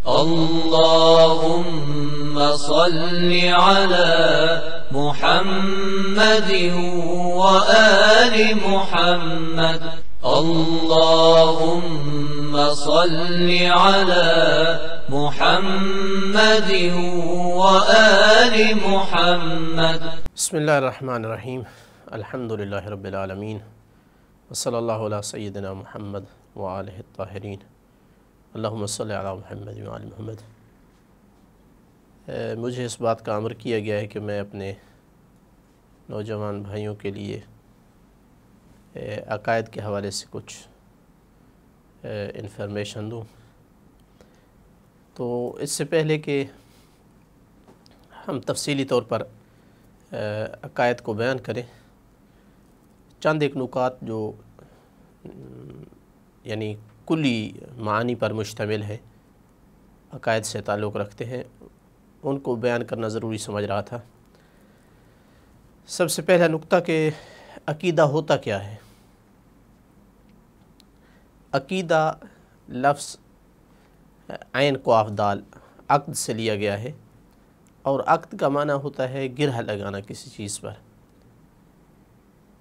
اللهم صل على محمد وآل محمد اللهم صل على محمد وآل محمد بسم اللہ الرحمن الرحیم الحمد للہ رب العالمین وصلی اللہ علی سیدنا محمد وآلہ الطاہرین اللہم صلی علی محمد وآل محمد۔ مجھے اس بات کا امر کیا گیا ہے کہ میں اپنے نوجوان بھائیوں کے لیے عقائد کے حوالے سے کچھ انفارمیشن دوں۔ تو اس سے پہلے کہ ہم تفصیلی طور پر عقائد کو بیان کریں، چند ایک نکات جو یعنی کلی معانی پر مشتمل ہے، عقائد سے تعلق رکھتے ہیں، ان کو بیان کرنا ضروری سمجھ رہا تھا۔ سب سے پہلا نقطہ کہ عقیدہ ہوتا کیا ہے۔ عقیدہ لفظ عین قاف دال عقد سے لیا گیا ہے، اور عقد کا معنی ہوتا ہے گرہ لگانا کسی چیز پر۔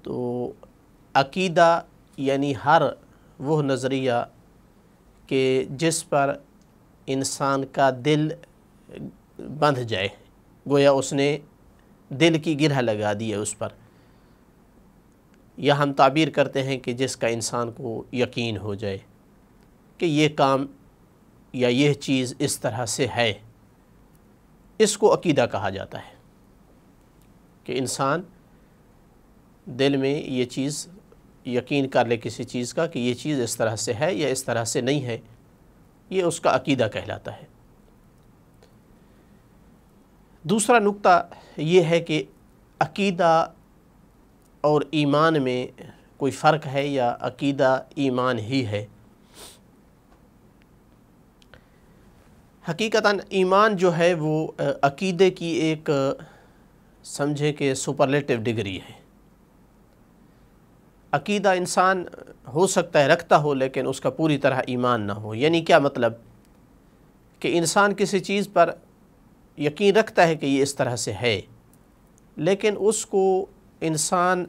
تو عقیدہ یعنی ہر وہ نظریہ کہ جس پر انسان کا دل بندھ جائے، گویا اس نے دل کی گرہ لگا دی ہے اس پر، یا ہم تعبیر کرتے ہیں کہ جس کا انسان کو یقین ہو جائے کہ یہ کام یا یہ چیز اس طرح سے ہے، اس کو عقیدہ کہا جاتا ہے کہ انسان دل میں یہ چیز یقین کر لے کسی چیز کا کہ یہ چیز اس طرح سے ہے یا اس طرح سے نہیں ہے، یہ اس کا عقیدہ کہلاتا ہے۔ دوسرا نقطہ یہ ہے کہ عقیدہ اور ایمان میں کوئی فرق ہے یا عقیدہ ایمان ہی ہے۔ حقیقتاً ایمان جو ہے وہ عقیدے کی ایک سمجھے کہ سپرلیٹو ڈگری ہے۔ عقیدہ انسان ہو سکتا ہے رکھتا ہو لیکن اس کا پوری طرح ایمان نہ ہو۔ یعنی کیا مطلب کہ انسان کسی چیز پر یقین رکھتا ہے کہ یہ اس طرح سے ہے، لیکن اس کو انسان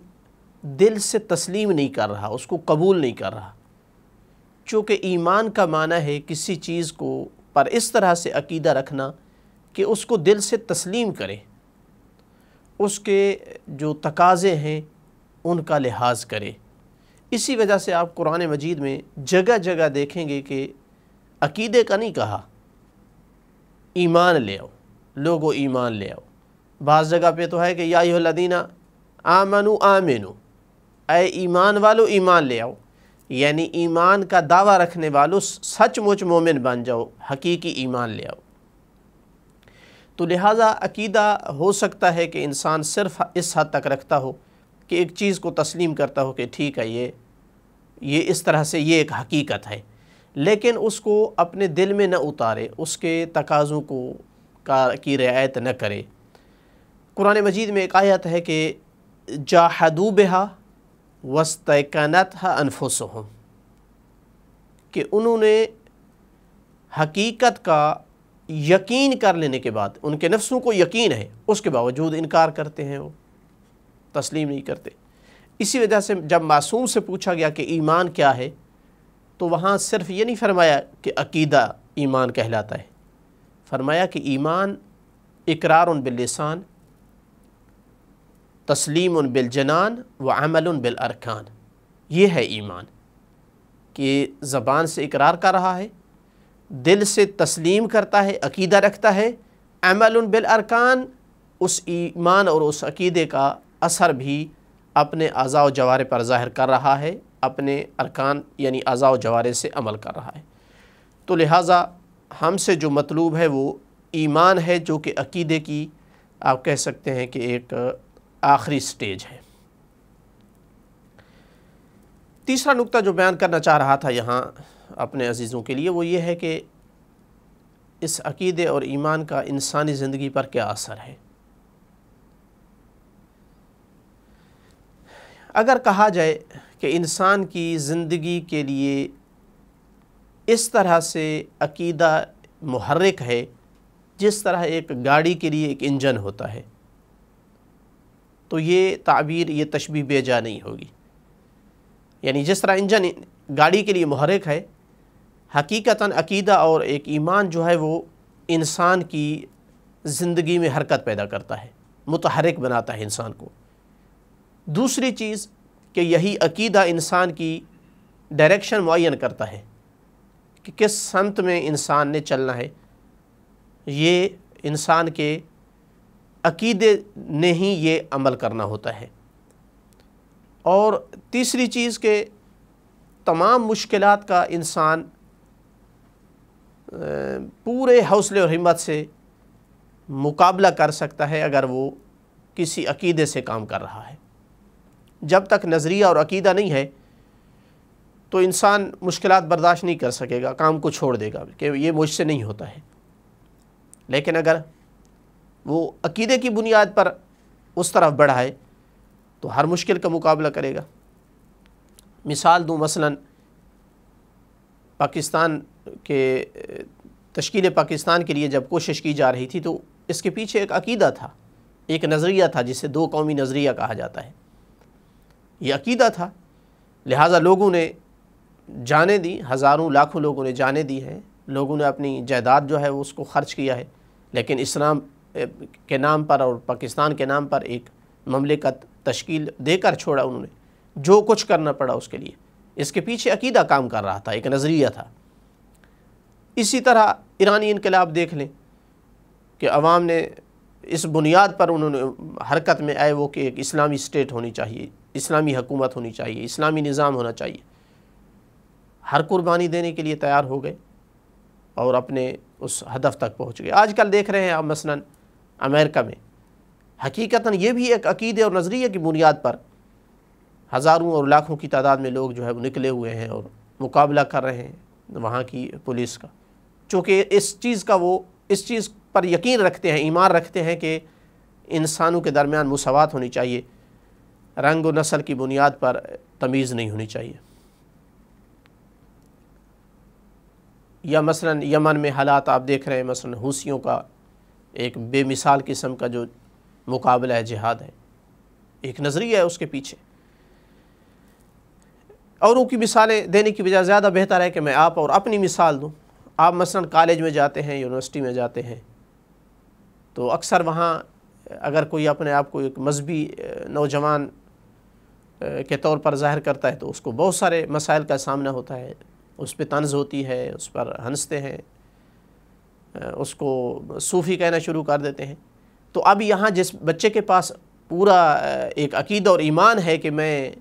دل سے تسلیم نہیں کر رہا، اس کو قبول نہیں کر رہا۔ چونکہ ایمان کا معنی ہے کسی چیز کو پر اس طرح سے عقیدہ رکھنا کہ اس کو دل سے تسلیم کرے، اس کے جو تقاضے ہیں ان کا لحاظ کرے۔ اسی وجہ سے آپ قرآن مجید میں جگہ جگہ دیکھیں گے کہ عقیدے کا نہیں کہا، ایمان لے آؤ، لوگو ایمان لے آؤ۔ بعض جگہ پہ تو ہے کہ یا ایھا الذین آمنوا آمنوا، اے ایمان والو ایمان لے آؤ، یعنی ایمان کا دعویٰ رکھنے والو سچ مچ مومن بن جاؤ، حقیقی ایمان لے آؤ۔ تو لہٰذا عقیدہ ہو سکتا ہے کہ انسان صرف اس حد تک رکھتا ہو کہ ایک چیز کو تسلیم کرتا ہو کہ ٹھیک ہے یہ اس طرح سے یہ ایک حقیقت ہے، لیکن اس کو اپنے دل میں نہ اتارے، اس کے تقاضوں کی رعایت نہ کرے۔ قرآن مجید میں ایک آیت ہے کہ جاحدوا بہا واستیقنتھا انفسہم، کہ انہوں نے حقیقت کا یقین کر لینے کے بعد، ان کے نفسوں کو یقین ہے، اس کے باوجود انکار کرتے ہیں، وہ تسلیم نہیں کرتے۔ اسی وجہ سے جب معصوم سے پوچھا گیا کہ ایمان کیا ہے، تو وہاں صرف یہ نہیں فرمایا کہ عقیدہ ایمان کہلاتا ہے، فرمایا کہ ایمان اقرار باللسان، تسلیم بالجنان وعمل بالارکان، یہ ہے ایمان، کہ زبان سے اقرار کر رہا ہے، دل سے تسلیم کرتا ہے، عقیدہ رکھتا ہے، عمل بالارکان، اس ایمان اور اس عقیدے کا اثر بھی اپنے اعضاء و جوارح پر ظاہر کر رہا ہے، اپنے ارکان یعنی اعضاء و جوارح سے عمل کر رہا ہے۔ تو لہٰذا ہم سے جو مطلوب ہے وہ ایمان ہے، جو کہ عقیدے کی آپ کہہ سکتے ہیں کہ ایک آخری سٹیج ہے۔ تیسرا نقطہ جو بیان کرنا چاہ رہا تھا یہاں اپنے عزیزوں کے لیے وہ یہ ہے کہ اس عقیدے اور ایمان کا انسانی زندگی پر کیا اثر ہے۔ اگر کہا جائے کہ انسان کی زندگی کے لیے اس طرح سے عقیدہ محرک ہے جس طرح ایک گاڑی کے لیے ایک انجن ہوتا ہے، تو یہ تعبیر، یہ تشبیہ بے جا نہیں ہوگی۔ یعنی جس طرح انجن گاڑی کے لیے محرک ہے، حقیقتاً عقیدہ اور ایک ایمان جو ہے وہ انسان کی زندگی میں حرکت پیدا کرتا ہے، متحرک بناتا ہے انسان کو۔ دوسری چیز کہ یہی عقیدہ انسان کی ڈائریکشن معین کرتا ہے کہ کس سمت میں انسان نے چلنا ہے، یہ انسان کے عقیدے نے ہی یہ عمل کرنا ہوتا ہے۔ اور تیسری چیز کہ تمام مشکلات کا انسان پورے حوصلے اور ہمت سے مقابلہ کر سکتا ہے اگر وہ کسی عقیدے سے کام کر رہا ہے۔ جب تک نظریہ اور عقیدہ نہیں ہے تو انسان مشکلات برداشت نہیں کر سکے گا، کام کو چھوڑ دے گا کہ یہ مجھ سے نہیں ہوتا ہے۔ لیکن اگر وہ عقیدے کی بنیاد پر اس طرف بڑھا ہے تو ہر مشکل کا مقابلہ کرے گا۔ مثال دوں، مثلاً پاکستان کے تشکیل پاکستان کے لیے جب کوشش کی جا رہی تھی تو اس کے پیچھے ایک عقیدہ تھا، ایک نظریہ تھا جسے دو قومی نظریہ کہا جاتا ہے۔ یہ عقیدہ تھا، لہٰذا لوگوں نے جانیں دی، ہزاروں لاکھوں لوگوں نے جانیں دی ہیں، لوگوں نے اپنی جائیداد جو ہے اس کو خرچ کیا ہے، لیکن اسلام کے نام پر اور پاکستان کے نام پر ایک مملکت تشکیل دے کر چھوڑا انہوں نے، جو کچھ کرنا پڑا اس کے لیے۔ اس کے پیچھے عقیدہ کام کر رہا تھا، ایک نظریہ تھا۔ اسی طرح ایرانی انقلاب دیکھ لیں کہ عوام نے اس بنیاد پر انہوں نے حرکت میں آئے وہ کہ ایک اسلامی اسٹیٹ ہونی چاہیے، اسلامی حکومت ہونی چاہیے، اسلامی نظام ہونا چاہیے۔ ہر قربانی دینے کے لیے تیار ہو گئے اور اپنے اس ہدف تک پہنچ گئے۔ آج کل دیکھ رہے ہیں آپ مثلاً امریکہ میں حقیقتاً یہ بھی ایک عقیدے اور نظریے کی بنیاد پر ہزاروں اور لاکھوں کی تعداد میں لوگ جو ہے وہ نکلے ہوئے ہیں اور مقابلہ کر رہے ہیں وہاں کی پولیس کا، چونکہ اس چیز پر یقین رکھتے ہیں، ایمان رکھتے ہیں کہ انسانوں کے درمیان مساوات ہونی چاہیے، رنگ و نسل کی بنیاد پر تمیز نہیں ہونی چاہیے۔ یا مثلاً یمن میں حالات آپ دیکھ رہے ہیں، مثلاً حوثیوں کا ایک بے مثال قسم کا جو مقابلہ ہے، جہاد ہے، ایک نظریہ ہے اس کے پیچھے۔ اوروں کی مثالیں دینے کی بجائے زیادہ بہتر ہے کہ میں آپ اور اپنی مثال دوں۔ آپ مثلاً کالج میں جاتے ہیں، یونیورسٹی میں جاتے ہیں، تو اکثر وہاں اگر کوئی اپنے آپ کو ایک مذہبی نوجوان کے طور پر ظاہر کرتا ہے تو اس کو بہت سارے مسائل کا سامنا ہوتا ہے، اس پہ طنز ہوتی ہے، اس پر ہنستے ہیں، اس کو صوفی کہنا شروع کر دیتے ہیں۔ تو اب یہاں جس بچے کے پاس پورا ایک عقیدہ اور ایمان ہے کہ میں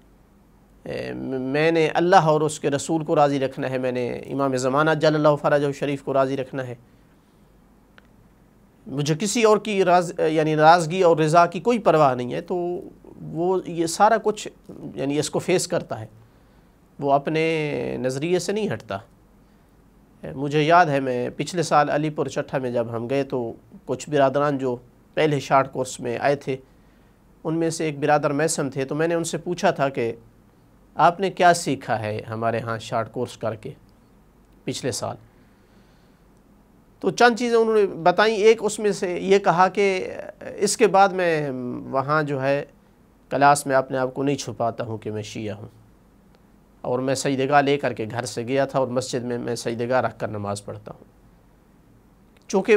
نے اللہ اور اس کے رسول کو راضی رکھنا ہے، میں نے امام زمانہ جل اللہ فرجہ شریف کو راضی رکھنا ہے، مجھے کسی اور کی یعنی ناراضگی اور رضا کی کوئی پرواہ نہیں ہے، تو وہ یہ سارا کچھ یعنی اس کو فیس کرتا ہے، وہ اپنے نظریے سے نہیں ہٹتا۔ مجھے یاد ہے میں پچھلے سال علی پور چٹھا میں جب ہم گئے تو کچھ برادران جو پہلے شارٹ کورس میں آئے تھے، ان میں سے ایک برادر میسم تھے، تو میں نے ان سے پوچھا تھا کہ آپ نے کیا سیکھا ہے ہمارے ہاں شارٹ کورس کر کے پچھلے سال؟ تو چند چیزیں انہوں نے بتائیں۔ ایک اس میں سے یہ کہا کہ اس کے بعد میں وہاں جو ہے کلاس میں اپنے آپ کو نہیں چھپاتا ہوں کہ میں شیعہ ہوں، اور میں سجدگاہ لے کر کے گھر سے گیا تھا اور مسجد میں سجدگاہ رکھ کر نماز پڑھتا ہوں۔ چونکہ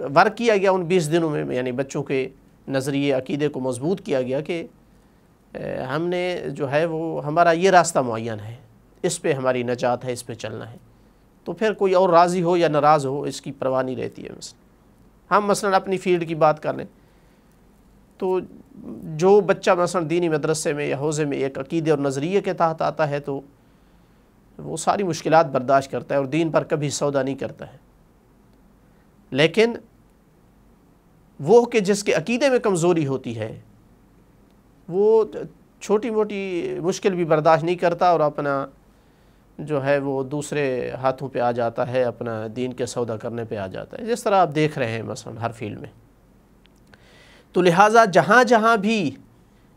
ورک کیا گیا ان 20 دنوں میں، یعنی بچوں کے نظریے عقیدے کو مضبوط کیا گیا کہ ہم نے جو ہے وہ ہمارا یہ راستہ معین ہے، اس پہ ہماری نجات ہے، اس پہ چلنا ہے، تو پھر کوئی اور راضی ہو یا ناراض ہو اس کی پرواہ نہیں رہتی ہے۔ ہم مثلاً اپنی فیلڈ کی بات کر لیں تو جو بچہ مثلاً دینی مدرسے میں یا حوزے میں ایک عقیدے اور نظریے کے تحت آتا ہے تو وہ ساری مشکلات برداشت کرتا ہے اور دین پر کبھی سودا نہیں کرتا ہے۔ لیکن وہ کہ جس کے عقیدے میں کمزوری ہوتی ہے وہ چھوٹی موٹی مشکل بھی برداشت نہیں کرتا اور اپنا جو ہے وہ دوسرے ہاتھوں پہ آ جاتا ہے، اپنا دین کے سودا کرنے پہ آ جاتا ہے، جس طرح آپ دیکھ رہے ہیں مثلا ہر فیلڈ میں۔ تو لہٰذا جہاں جہاں بھی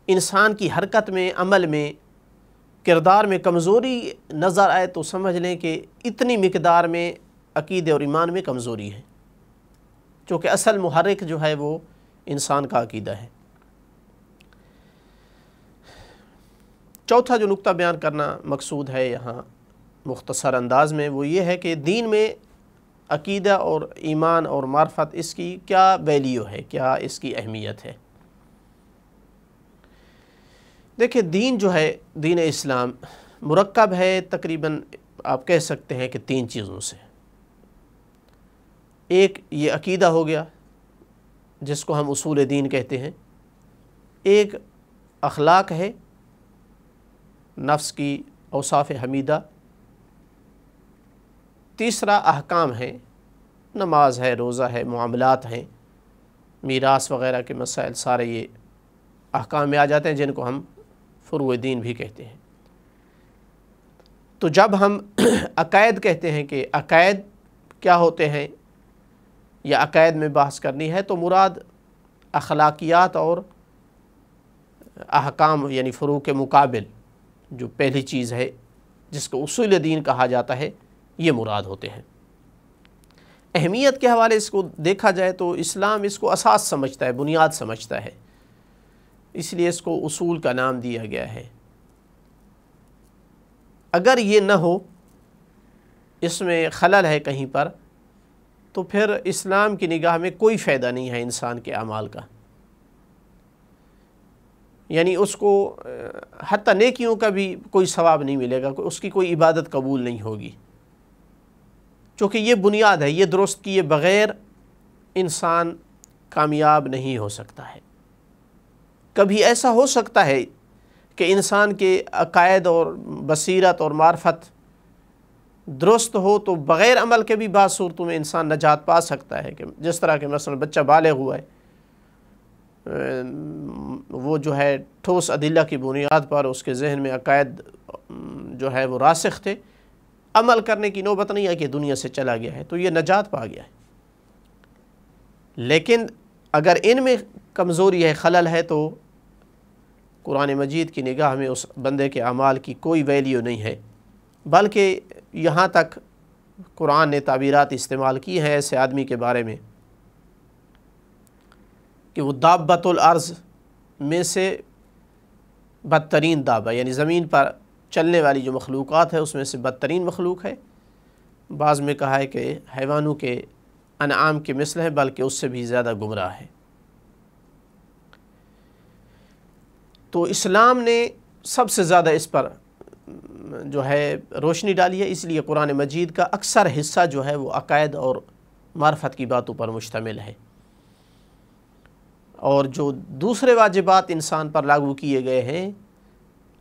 انسان کی حرکت میں، عمل میں، کردار میں کمزوری نظر آئے تو سمجھ لیں کہ اتنی مقدار میں عقیدے اور ایمان میں کمزوری ہے، چونکہ اصل محرک جو ہے وہ انسان کا عقیدہ ہے۔ چوتھا جو نقطہ بیان کرنا مقصود ہے یہاں مختصر انداز میں، وہ یہ ہے کہ دین میں عقیدہ اور ایمان اور معرفت اس کی کیا ویلیو ہے، کیا اس کی اہمیت ہے۔ دیکھیں، دین جو ہے، دین اسلام مرکب ہے تقریباً آپ کہہ سکتے ہیں کہ 3 چیزوں سے۔ ایک یہ عقیدہ ہو گیا جس کو ہم اصول دین کہتے ہیں، ایک اخلاق ہے، نفس کی اوصاف حمیدہ، تیسرا احکام ہے، نماز ہے، روزہ ہے، معاملات ہیں، میراث وغیرہ کے مسائل، سارے یہ احکام میں آ جاتے ہیں جن کو ہم فروع دین بھی کہتے ہیں۔ تو جب ہم عقائد کہتے ہیں کہ عقائد کیا ہوتے ہیں یا عقائد میں بحث کرنی ہے، تو مراد اخلاقیات اور احکام یعنی فروع کے مقابل جو پہلی چیز ہے جس کو اصول دین کہا جاتا ہے، یہ مراد ہوتے ہیں۔ اہمیت کے حوالے اس کو دیکھا جائے تو اسلام اس کو اساس سمجھتا ہے، بنیاد سمجھتا ہے، اس لیے اس کو اصول کا نام دیا گیا ہے۔ اگر یہ نہ ہو، اس میں خلل ہے کہیں پر، تو پھر اسلام کی نگاہ میں کوئی فائدہ نہیں ہے انسان کے اعمال کا، یعنی اس کو حتی نیکیوں کا بھی کوئی ثواب نہیں ملے گا، اس کی کوئی عبادت قبول نہیں ہوگی، چونکہ یہ بنیاد ہے، یہ درست کیے بغیر انسان کامیاب نہیں ہو سکتا ہے۔ کبھی ایسا ہو سکتا ہے کہ انسان کے عقائد اور بصیرت اور معرفت درست ہو تو بغیر عمل کے بھی بعض صورتوں میں انسان نجات پا سکتا ہے، کہ جس طرح کہ مثلا بچہ بالغ ہوا ہے، وہ جو ہے ٹھوس ادلہ کی بنیاد پر اس کے ذہن میں عقائد جو ہے وہ راسخ تھے، عمل کرنے کی نوبت نہیں ہے کہ دنیا سے چلا گیا ہے، تو یہ نجات پا گیا ہے۔ لیکن اگر ان میں کمزوری ہے، خلل ہے، تو قرآن مجید کی نگاہ میں اس بندے کے اعمال کی کوئی ویلیو نہیں ہے، بلکہ یہاں تک قرآن نے تعبیرات استعمال کی ہیں ایسے آدمی کے بارے میں کہ وہ دابۃ الارض میں سے بدترین دابہ، یعنی زمین پر چلنے والی جو مخلوقات ہے اس میں سے بدترین مخلوق ہے۔ بعض میں کہا ہے کہ حیوانوں کے انعام کے مثل ہے، بلکہ اس سے بھی زیادہ گمراہ ہے۔ تو اسلام نے سب سے زیادہ اس پر جو ہے روشنی ڈالی ہے، اس لیے قرآن مجید کا اکثر حصہ جو ہے وہ عقائد اور معرفت کی باتوں پر مشتمل ہے، اور جو دوسرے واجبات انسان پر لاگو کیے گئے ہیں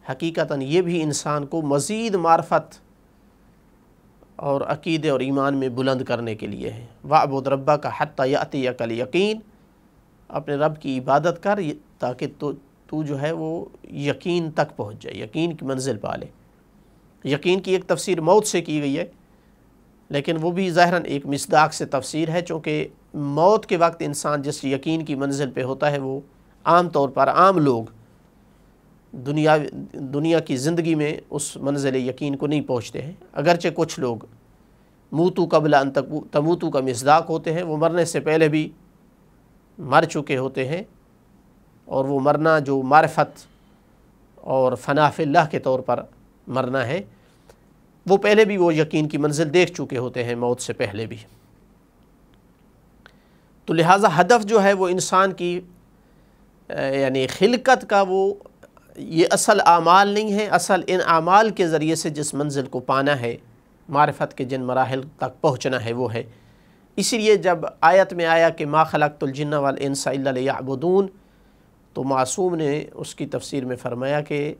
حقیقتاً یہ بھی انسان کو مزید معرفت اور عقیدے اور ایمان میں بلند کرنے کے لیے ہے۔ وَاعْبُدْ رَبَّكَ حَتَّى يَأْتِيَكَ الْيَقِينُ، اپنے رب کی عبادت کر تاکہ تو جو ہے وہ یقین تک پہنچ جائے، یقین کی منزل پا لے۔ یقین کی ایک تفسیر موت سے کی گئی ہے، لیکن وہ بھی ظاہراً ایک مصداق سے تفسیر ہے، چونکہ موت کے وقت انسان جس یقین کی منزل پہ ہوتا ہے وہ عام طور پر عام لوگ دنیا کی زندگی میں اس منزل یقین کو نہیں پہنچتے ہیں، اگرچہ کچھ لوگ موتو قبل ان تموتو کا مصداق ہوتے ہیں، وہ مرنے سے پہلے بھی مر چکے ہوتے ہیں، اور وہ مرنا جو معرفت اور فنا فی اللہ کے طور پر مرنا ہے، وہ پہلے بھی وہ یقین کی منزل دیکھ چکے ہوتے ہیں موت سے پہلے بھی۔ تو لہٰذا ہدف جو ہے وہ انسان کی یعنی خلقت کا وہ یہ اصل اعمال نہیں ہے، اصل ان اعمال کے ذریعے سے جس منزل کو پانا ہے، معرفت کے جن مراحل تک پہنچنا ہے وہ ہے۔ اسی لیے جب آیت میں آیا کہ ما خلقت الجن والانس الا لیعبدون، تو معصوم نے اس کی تفسیر میں فرمایا کہ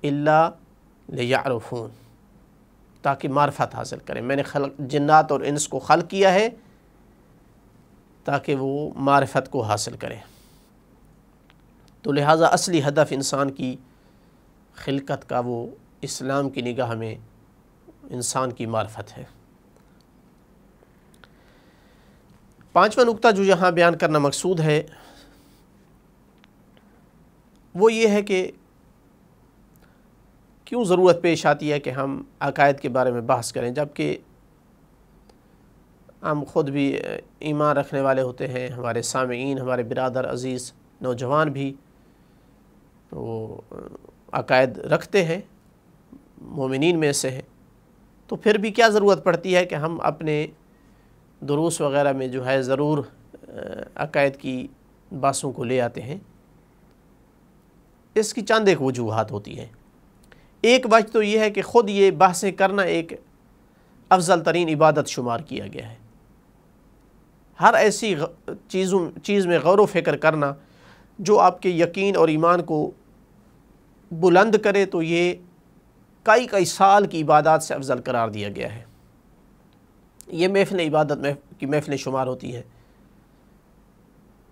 الا لیعرفون، تاکہ معرفت حاصل کریں۔ میں نے جنات اور انس کو خلق کیا ہے تاکہ وہ معرفت کو حاصل کریں۔ تو لہٰذا اصلی ہدف انسان کی خلقت کا وہ اسلام کی نگاہ میں انسان کی معرفت ہے۔ پانچواں نقطہ جو یہاں بیان کرنا مقصود ہے وہ یہ ہے کہ کیوں ضرورت پیش آتی ہے کہ ہم عقائد کے بارے میں بحث کریں، جبکہ ہم خود بھی ایمان رکھنے والے ہوتے ہیں، ہمارے سامعین، ہمارے برادر عزیز نوجوان بھی وہ عقائد رکھتے ہیں، مومنین میں سے ہیں، تو پھر بھی کیا ضرورت پڑتی ہے کہ ہم اپنے دروس وغیرہ میں جو ہے ضرور عقائد کی باتوں کو لے آتے ہیں۔ اس کی چند ایک وجوہات ہوتی ہیں۔ ایک وجہ تو یہ ہے کہ خود یہ بحثیں کرنا ایک افضل ترین عبادت شمار کیا گیا ہے۔ ہر ایسی چیز میں غور و فکر کرنا جو آپ کے یقین اور ایمان کو بلند کرے تو یہ کئی سال کی عبادات سے افضل قرار دیا گیا ہے۔ یہ محفل عبادت کی محفلیں شمار ہوتی ہیں۔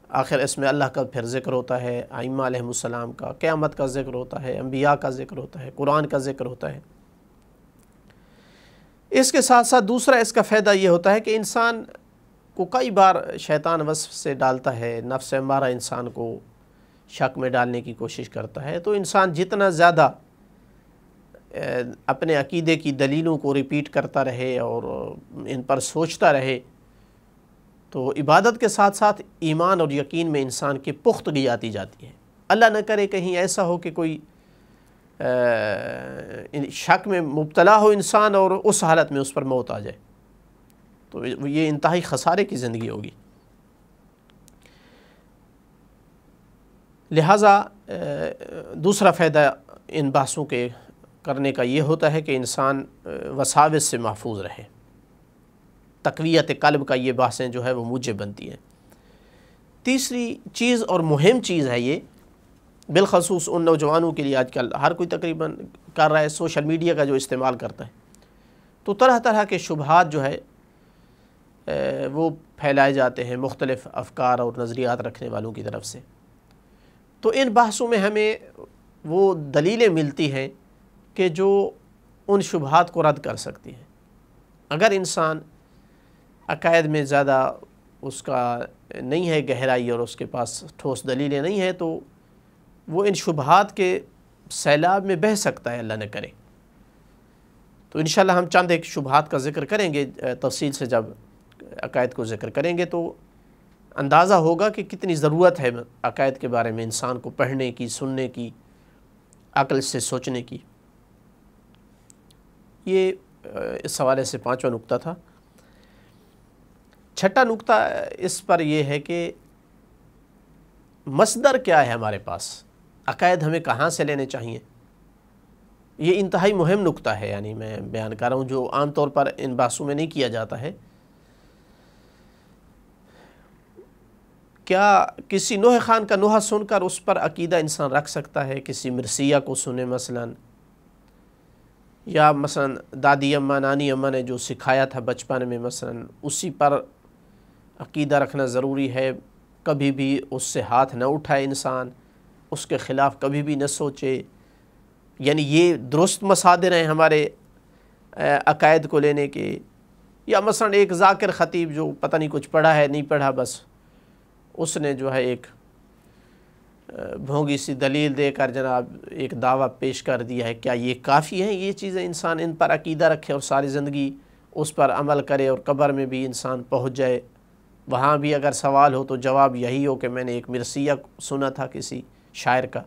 آخر اس میں اللہ کا پھر ذکر ہوتا ہے، ائمہ علیہم السلام کا، قیامت کا ذکر ہوتا ہے، انبیاء کا ذکر ہوتا ہے، قرآن کا ذکر ہوتا ہے۔ اس کے ساتھ ساتھ دوسرا اس کا فائدہ یہ ہوتا ہے کہ انسان کو کئی بار شیطان وصف سے ڈالتا ہے، نفس امارہ انسان کو شک میں ڈالنے کی کوشش کرتا ہے، تو انسان جتنا زیادہ اپنے عقیدے کی دلیلوں کو ریپیٹ کرتا رہے اور ان پر سوچتا رہے تو عبادت کے ساتھ ساتھ ایمان اور یقین میں انسان کی پختگی آتی جاتی ہے۔ اللہ نہ کرے کہیں ایسا ہو کہ کوئی شک میں مبتلا ہو انسان اور اس حالت میں اس پر موت آ جائے، تو یہ انتہائی خسارے کی زندگی ہوگی۔ لہٰذا دوسرا فائدہ ان بحثوں کے کرنے کا یہ ہوتا ہے کہ انسان وساوس سے محفوظ رہے۔ تقویت قلب کا یہ بحثیں جو ہے وہ موجب بنتی ہیں۔ تیسری چیز اور مہم چیز ہے یہ، بالخصوص ان نوجوانوں کے لیے آج کل ہر کوئی تقریباً کر رہا ہے، سوشل میڈیا کا جو استعمال کرتا ہے، تو طرح طرح کے شبہات جو ہے وہ پھیلائے جاتے ہیں مختلف افکار اور نظریات رکھنے والوں کی طرف سے۔ تو ان بحثوں میں ہمیں وہ دلیلیں ملتی ہیں کہ جو ان شبہات کو رد کر سکتی ہیں۔ اگر انسان عقائد میں زیادہ اس کا نہیں ہے گہرائی اور اس کے پاس ٹھوس دلیلیں نہیں ہیں تو وہ ان شبہات کے سیلاب میں بہہ سکتا ہے، اللہ نہ کرے۔ تو انشاءاللہ ہم چند ایک شبہات کا ذکر کریں گے تفصیل سے، جب عقائد کو ذکر کریں گے تو اندازہ ہوگا کہ کتنی ضرورت ہے عقائد کے بارے میں انسان کو پڑھنے کی، سننے کی، عقل سے سوچنے کی۔ یہ اس حوالے سے پانچواں نقطہ تھا۔ چھٹا نقطہ اس پر یہ ہے کہ مصدر کیا ہے ہمارے پاس، عقائد ہمیں کہاں سے لینے چاہیے۔ یہ انتہائی مہم نقطہ ہے، یعنی میں بیان کر رہا ہوں جو عام طور پر ان بحثوں میں نہیں کیا جاتا ہے۔ کیا کسی نوح خان کا نوحہ سن کر اس پر عقیدہ انسان رکھ سکتا ہے؟ کسی مرثیہ کو سنے مثلاً، یا مثلاً دادی اماں نانی اماں نے جو سکھایا تھا بچپن میں مثلاً اسی پر عقیدہ رکھنا ضروری ہے، کبھی بھی اس سے ہاتھ نہ اٹھائے انسان، اس کے خلاف کبھی بھی نہ سوچے، یعنی یہ درست مصادر ہیں ہمارے عقائد کو لینے کے؟ یا مثلاً ایک ذاکر خطیب جو پتہ نہیں کچھ پڑھا ہے نہیں پڑھا، بس اس نے جو ہے ایک بھونگی سی دلیل دے کر جناب ایک دعویٰ پیش کر دیا ہے، کیا یہ کافی ہیں یہ چیزیں انسان ان پر عقیدہ رکھے اور ساری زندگی اس پر عمل کرے اور قبر میں بھی انسان پہنچ جائے، وہاں بھی اگر سوال ہو تو جواب یہی ہو کہ میں نے ایک مرثیہ سنا تھا کسی شاعر کا؟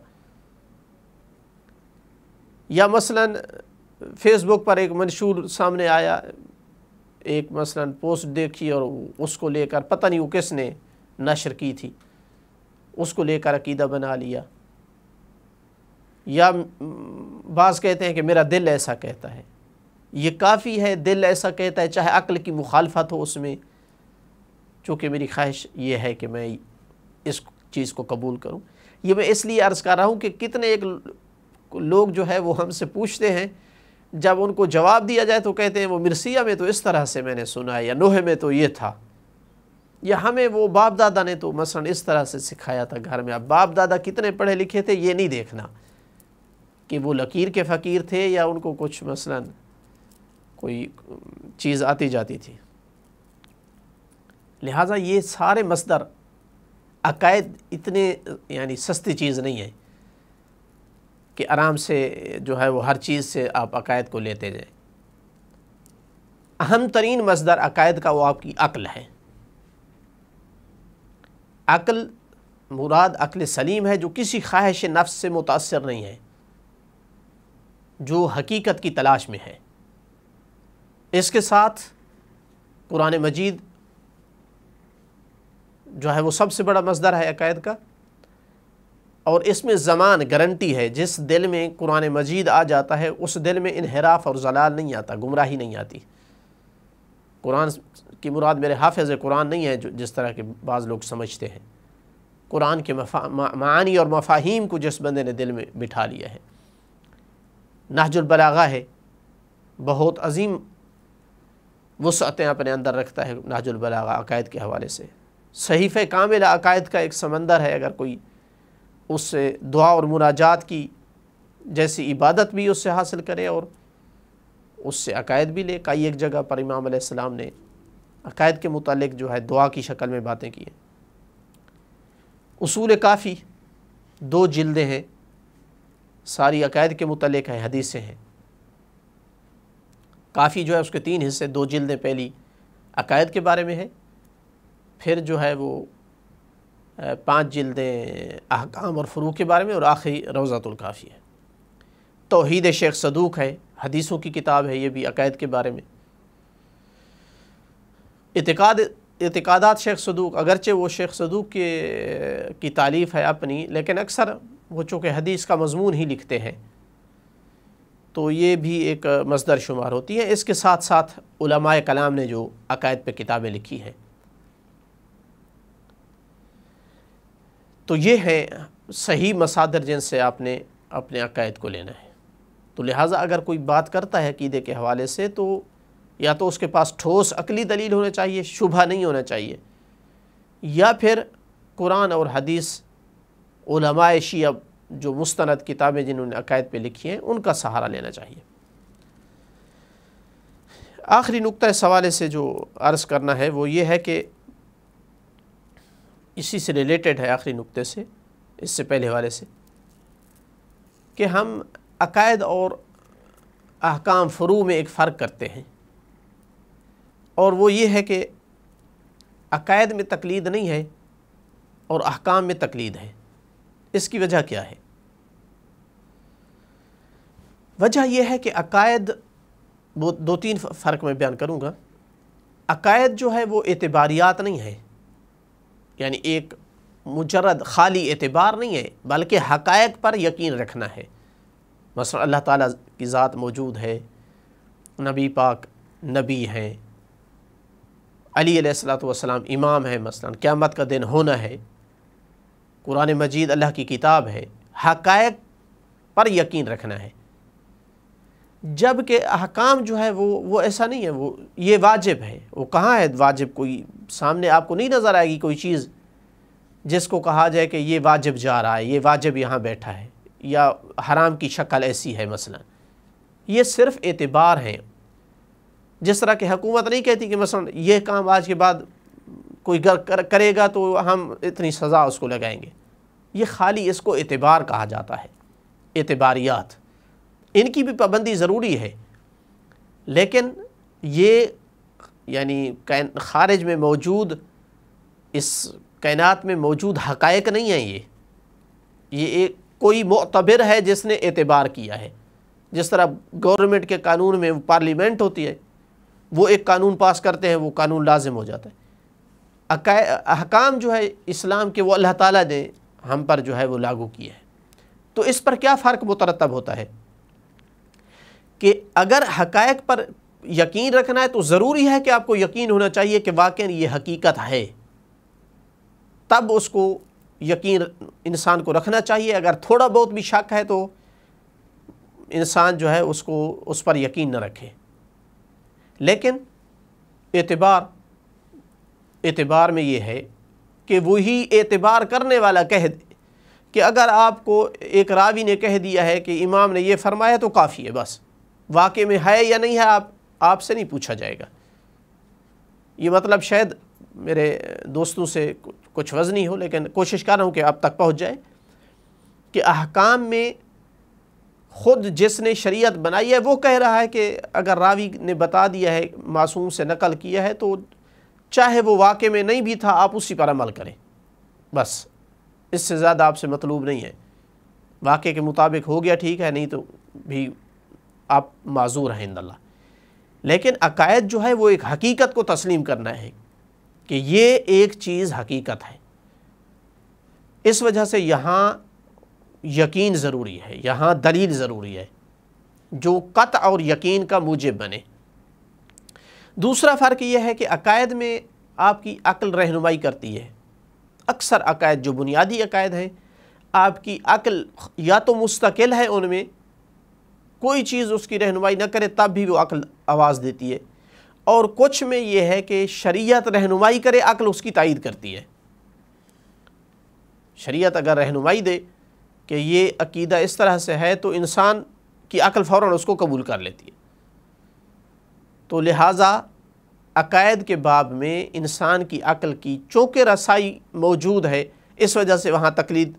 یا مثلاً فیس بک پر ایک منشور سامنے آیا، ایک مثلاً پوسٹ دیکھی اور اس کو لے کر پتہ نہیں وہ کس نے نشر کی تھی، اس کو لے کر عقیدہ بنا لیا۔ یا بعض کہتے ہیں کہ میرا دل ایسا کہتا ہے، یہ کافی ہے دل ایسا کہتا ہے چاہے عقل کی مخالفت ہو اس میں، چونکہ میری خواہش یہ ہے کہ میں اس چیز کو قبول کروں۔ یہ میں اس لیے عرض کر رہا ہوں کہ کتنے ایک لوگ جو ہے وہ ہم سے پوچھتے ہیں، جب ان کو جواب دیا جائے تو کہتے ہیں وہ مرثیہ میں تو اس طرح سے میں نے سنا ہے، یا نوح میں تو یہ تھا، یا ہمیں وہ باپ دادا نے تو مثلا اس طرح سے سکھایا تھا گھر میں۔ اب باپ دادا کتنے پڑھے لکھے تھے یہ نہیں دیکھنا کہ وہ لکیر کے فقیر تھے یا ان کو کچھ مثلا کوئی چیز آتی جاتی تھی۔ لہٰذا یہ سارے مصدر عقائد اتنے یعنی سستی چیز نہیں ہے کہ آرام سے جو ہے وہ ہر چیز سے آپ عقائد کو لیتے جائیں۔ اہم ترین مصدر عقائد کا وہ آپ کی عقل ہے۔ عقل مراد عقل سلیم ہے، جو کسی خواہش نفس سے متاثر نہیں ہے، جو حقیقت کی تلاش میں ہے۔ اس کے ساتھ قرآن مجید جو ہے وہ سب سے بڑا مصدر ہے عقائد کا، اور اس میں ضمان گارنٹی ہے، جس دل میں قرآن مجید آ جاتا ہے اس دل میں انحراف اور ضلال نہیں آتا، گمراہی نہیں آتی۔ قرآن کی مراد میرے حافظ قرآن نہیں ہے جس طرح کے بعض لوگ سمجھتے ہیں، قرآن کے معانی اور مفاہیم کو جس بندے نے دل میں بٹھا لیا ہے۔ نہج البلاغہ ہے، بہت عظیم وسعتیں اپنے اندر رکھتا ہے نہج البلاغہ عقائد کے حوالے سے۔ صحیفہ کاملہ عقائد کا ایک سمندر ہے، اگر کوئی اس سے دعا اور مناجات کی جیسی عبادت بھی اس سے حاصل کرے اور اس سے عقائد بھی لے۔ کئی ایک جگہ پر امام علیہ السلام نے عقائد کے متعلق جو ہے دعا کی شکل میں باتیں کی ہیں۔ اصول کافی 2 جلدیں ہیں، ساری عقائد کے متعلق ہیں، حدیثیں ہیں۔ کافی جو ہے اس کے 3 حصے، 2 جلدیں پہلی عقائد کے بارے میں ہے، پھر جو ہے وہ 5 جلدیں احکام اور فروع کے بارے میں، اور آخری روضۃ الکافی ہے۔ توحید شیخ صدوق ہے، حدیثوں کی کتاب ہے، یہ بھی عقائد کے بارے میں۔ اعتقادات شیخ صدوق، اگرچہ وہ شیخ صدوق کی تالیف ہے اپنی، لیکن اکثر وہ چونکہ حدیث کا مضمون ہی لکھتے ہیں تو یہ بھی ایک مصدر شمار ہوتی ہے۔ اس کے ساتھ ساتھ علماء کلام نے جو عقائد پہ کتابیں لکھی ہیں، تو یہ ہے صحیح مصادر جن سے آپ نے اپنے عقائد کو لینا ہے۔ تو لہٰذا اگر کوئی بات کرتا ہے عقیدے کے حوالے سے، تو یا تو اس کے پاس ٹھوس عقلی دلیل ہونا چاہیے، شبہ نہیں ہونا چاہیے، یا پھر قرآن اور حدیث، علماء شیعہ جو مستند کتابیں جنہوں نے عقائد پہ لکھی ہیں ان کا سہارا لینا چاہیے۔ آخری نقطہ اس حوالے سے جو عرض کرنا ہے وہ یہ ہے کہ اسی سے ریلیٹڈ ہے، آخری نقطے سے، اس سے پہلے حوالے سے، کہ ہم عقائد اور احکام فروع میں ایک فرق کرتے ہیں، اور وہ یہ ہے کہ عقائد میں تقلید نہیں ہے اور احکام میں تقلید ہے۔ اس کی وجہ کیا ہے؟ وجہ یہ ہے کہ عقائد، وہ 2-3 فرق میں بیان کروں گا۔ عقائد جو ہے وہ اعتباریات نہیں ہے، یعنی ایک مجرد خالی اعتبار نہیں ہے، بلکہ حقائق پر یقین رکھنا ہے۔ مثلا اللہ تعالیٰ کی ذات موجود ہے، نبی پاک نبی ہیں، علی علیہ السلام امام ہے، مثلا قیامت کا دن ہونا ہے، قرآن مجید اللہ کی کتاب ہے، حقائق پر یقین رکھنا ہے۔ جبکہ احکام جو ہے وہ ایسا نہیں ہے، وہ یہ واجب ہے۔ وہ کہاں ہے واجب؟ کوئی سامنے آپ کو نہیں نظر آئے گی کوئی چیز جس کو کہا جائے کہ یہ واجب جا رہا ہے، یہ واجب یہاں بیٹھا ہے، یا حرام کی شکل ایسی ہے مثلا۔ یہ صرف اعتبار ہیں، جس طرح کہ حکومت نہیں کہتی کہ مثلا یہ کام آج کے بعد کوئی کرے گا تو ہم اتنی سزا اس کو لگائیں گے۔ یہ خالی اس کو اعتبار کہا جاتا ہے، اعتباریات۔ ان کی بھی پابندی ضروری ہے، لیکن یہ یعنی خارج میں موجود، اس کائنات میں موجود حقائق نہیں ہیں۔ یہ ایک کوئی معتبر ہے جس نے اعتبار کیا ہے۔ جس طرح گورنمنٹ کے قانون میں پارلیمنٹ ہوتی ہے، وہ ایک قانون پاس کرتے ہیں، وہ قانون لازم ہو جاتا ہے۔ احکام جو ہے اسلام کے، وہ اللہ تعالیٰ نے ہم پر جو ہے وہ لاگو کیے ہیں۔ تو اس پر کیا فرق مترتب ہوتا ہے کہ اگر حقائق پر یقین رکھنا ہے تو ضروری ہے کہ آپ کو یقین ہونا چاہیے کہ واقعی یہ حقیقت ہے، تب اس کو یقین انسان کو رکھنا چاہیے۔ اگر تھوڑا بہت بھی شک ہے تو انسان جو ہے اس پر یقین نہ رکھے۔ لیکن اعتبار میں یہ ہے کہ وہی اعتبار کرنے والا کہہ دے کہ اگر آپ کو ایک راوی نے کہہ دیا ہے کہ امام نے یہ فرمایا تو کافی ہے، بس واقع میں ہے یا نہیں ہے آپ سے نہیں پوچھا جائے گا۔ یہ مطلب شاید میرے دوستوں سے کچھ وزنی ہو، لیکن کوشش کر رہا ہوں کہ اب تک پہنچ جائے کہ احکام میں خود جس نے شریعت بنائی ہے وہ کہہ رہا ہے کہ اگر راوی نے بتا دیا ہے، معصوم سے نقل کیا ہے، تو چاہے وہ واقع میں نہیں بھی تھا آپ اسی پر عمل کریں، بس اس سے زیادہ آپ سے مطلوب نہیں ہے۔ واقع کے مطابق ہو گیا ٹھیک ہے، نہیں تو بھی آپ معذور ہیں اللہ۔ لیکن عقائد جو ہے وہ ایک حقیقت کو تسلیم کرنا ہے کہ یہ ایک چیز حقیقت ہے، اس وجہ سے یہاں یقین ضروری ہے، یہاں دلیل ضروری ہے جو قطع اور یقین کا موجب بنے۔ دوسرا فرق یہ ہے کہ عقائد میں آپ کی عقل رہنمائی کرتی ہے۔ اکثر عقائد جو بنیادی عقائد ہیں، آپ کی عقل یا تو مستقل ہے، ان میں کوئی چیز اس کی رہنمائی نہ کرے تب بھی وہ عقل آواز دیتی ہے، اور کچھ میں یہ ہے کہ شریعت رہنمائی کرے، عقل اس کی تائید کرتی ہے۔ شریعت اگر رہنمائی دے کہ یہ عقیدہ اس طرح سے ہے تو انسان کی عقل فوراً اس کو قبول کر لیتی ہے۔ تو لہٰذا عقائد کے باب میں انسان کی عقل کی چونکہ رسائی موجود ہے، اس وجہ سے وہاں تقلید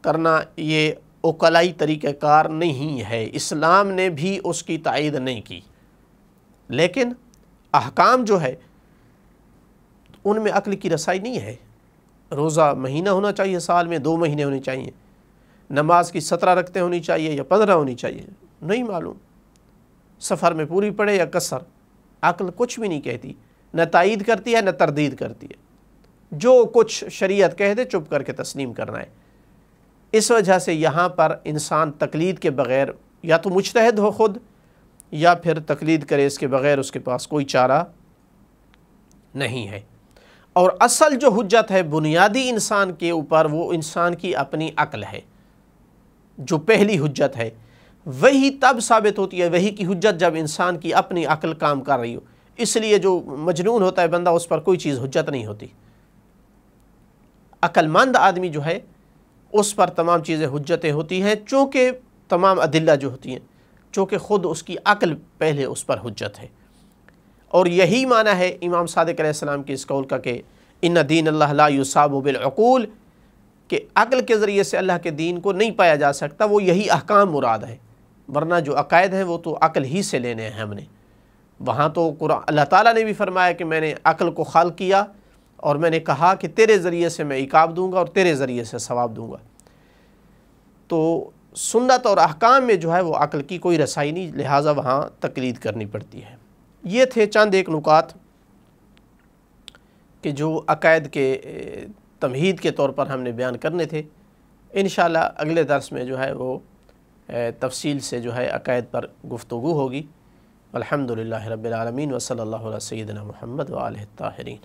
کرنا یہ عقلائی طریقہ کار نہیں ہے، اسلام نے بھی اس کی تائید نہیں کی۔ لیکن احکام جو ہے ان میں عقل کی رسائی نہیں ہے۔ روزہ مہینہ ہونا چاہیے، سال میں 2 مہینے ہونے چاہیے، نماز کی 17 رکعتیں ہونی چاہیے یا 15 ہونی چاہیے، نہیں معلوم، سفر میں پوری پڑے یا قصر، عقل کچھ بھی نہیں کہتی، نہ تائید کرتی ہے نہ تردید کرتی ہے۔ جو کچھ شریعت کہہ دے چپ کر کے تسلیم کرنا ہے۔ اس وجہ سے یہاں پر انسان تقلید کے بغیر یا تو مجتہد ہو خود، یا پھر تقلید کرے اس کے بغیر اس کے پاس کوئی چارہ نہیں ہے۔ اور اصل جو حجت ہے بنیادی انسان کے اوپر، وہ انسان کی اپنی عقل ہے۔ جو پہلی حجت ہے وہی تب ثابت ہوتی ہے، وہی کی حجت جب انسان کی اپنی عقل کام کر رہی ہو۔ اس لیے جو مجنون ہوتا ہے بندہ، اس پر کوئی چیز حجت نہیں ہوتی۔ عقل مند آدمی جو ہے اس پر تمام چیزیں حجتیں ہوتی ہیں، چونکہ تمام ادلہ جو ہوتی ہیں، چونکہ خود اس کی عقل پہلے اس پر حجت ہے۔ اور یہی معنی ہے امام صادق علیہ السلام کے اس قول کا کہ ان دین اللہ لا یصاب بالعقول، کہ عقل کے ذریعے سے اللہ کے دین کو نہیں پایا جا سکتا، وہ یہی احکام مراد ہے، ورنہ جو عقائد ہیں وہ تو عقل ہی سے لینے ہیں ہم نے۔ وہاں تو قرآن اللہ تعالیٰ نے بھی فرمایا کہ میں نے عقل کو خلق کیا اور میں نے کہا کہ تیرے ذریعے سے میں عقاب دوں گا اور تیرے ذریعے سے ثواب دوں گا۔ تو سنت اور احکام میں جو ہے وہ عقل کی کوئی رسائی نہیں، لہٰذا وہاں تقلید کرنی پڑتی ہے۔ یہ تھے چند ایک نکات کہ جو عقائد کے تمہید کے طور پر ہم نے بیان کرنے تھے۔ انشاءاللہ اگلے درس میں جو ہے وہ تفصیل سے جو ہے عقائد پر گفتگو ہوگی۔ الحمدللہ رب العالمین، وصلی اللہ علی سیدنا محمد وآلہ الطاہرین۔